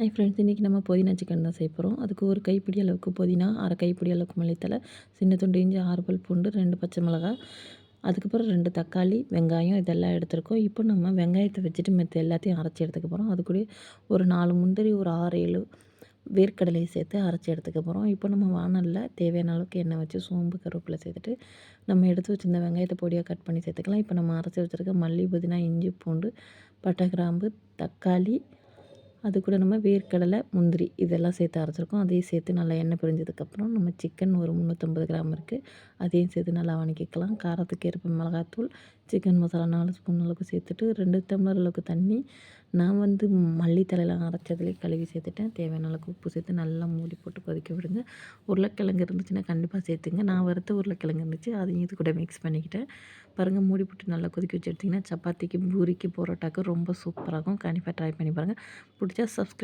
Hi friends, இன்றைக்கி நம்ம புதினா சிக்கன் தான் செய்ய போகிறோம். அதுக்கு ஒரு கைப்பிடி அளவுக்கு புதினா, அரை கைப்பிடி அளவுக்கு மல்லித்தழை, சின்ன துண்டு இஞ்சி, 6 பல் பூண்டு, 2 பச்சை மிளகாய், அதுக்கப்புறம் 2 தக்காளி, வெங்காயம் இதெல்லாம் எடுத்துருக்கோம். இப்போ நம்ம வெங்காயத்தை வச்சுட்டு மற்ற எல்லாத்தையும் அரைச்சி எடுத்துக்க போகிறோம். அது கூட ஒரு 4 முந்திரி, ஒரு 6, 7 வேர்க்கடலையை சேர்த்து அரைச்சி எடுத்துக்க போகிறோம். இப்போ நம்ம வானலில் தேவையான அளவுக்கு எண்ணெய் வச்சு சோம்பு, கருவேப்பிலை சேர்த்துட்டு நம்ம எடுத்து வச்சுருந்த வெங்காயத்தை பொடியாக கட் பண்ணி சேர்த்துக்கலாம். இப்போ நம்ம அரைச்சி வச்சுருக்க மல்லி, புதினா, இஞ்சி, பூண்டு, பட்டை, கிராம்பு, தக்காளி, அது கூட நம்ம வேர்க்கடலை, முந்திரி இதெல்லாம் சேர்த்து அரைச்சிருக்கோம். அதையும் சேர்த்து நல்லா எண்ணெய் பிரிஞ்சதுக்கப்புறம் நம்ம சிக்கன் ஒரு 350 கிராம் இருக்குது. அதையும் சேர்த்து நல்லா வதக்கிக்கலாம். காரத்துக்கு ஏற்ப மிளகாத்தூள், சிக்கன் மசாலா 4 ஸ்பூன் அளவுக்கு சேர்த்துட்டு 2 டம்ளர் அளவுக்கு தண்ணி. நான் மல்லித்தழைலாம் அரைச்சதுலேயே கழுவி சேர்த்துட்டேன். தேவையான அளவுக்கு உப்பு சேர்த்து நல்லா மூடி போட்டு கொதிக்க விடுங்க. உருளைக்கிழங்கு இருந்துச்சுன்னா கண்டிப்பாக சேர்த்துங்க. நான் வறுத்த உருளைக்கிழங்கு இருந்துச்சு, அதையும் இது கூட மிக்ஸ் பண்ணிக்கிட்டேன். பாருங்கள், மூடி போட்டு நல்லா கொதிக்க வச்சு எடுத்திங்கன்னா சப்பாத்திக்கு, பூரிக்கு, பரோட்டாக்கு ரொம்ப சூப்பராகும். கண்டிப்பாக ட்ரை பண்ணி பாருங்கள். பிடிச்சா சப்ஸ்கிரைப்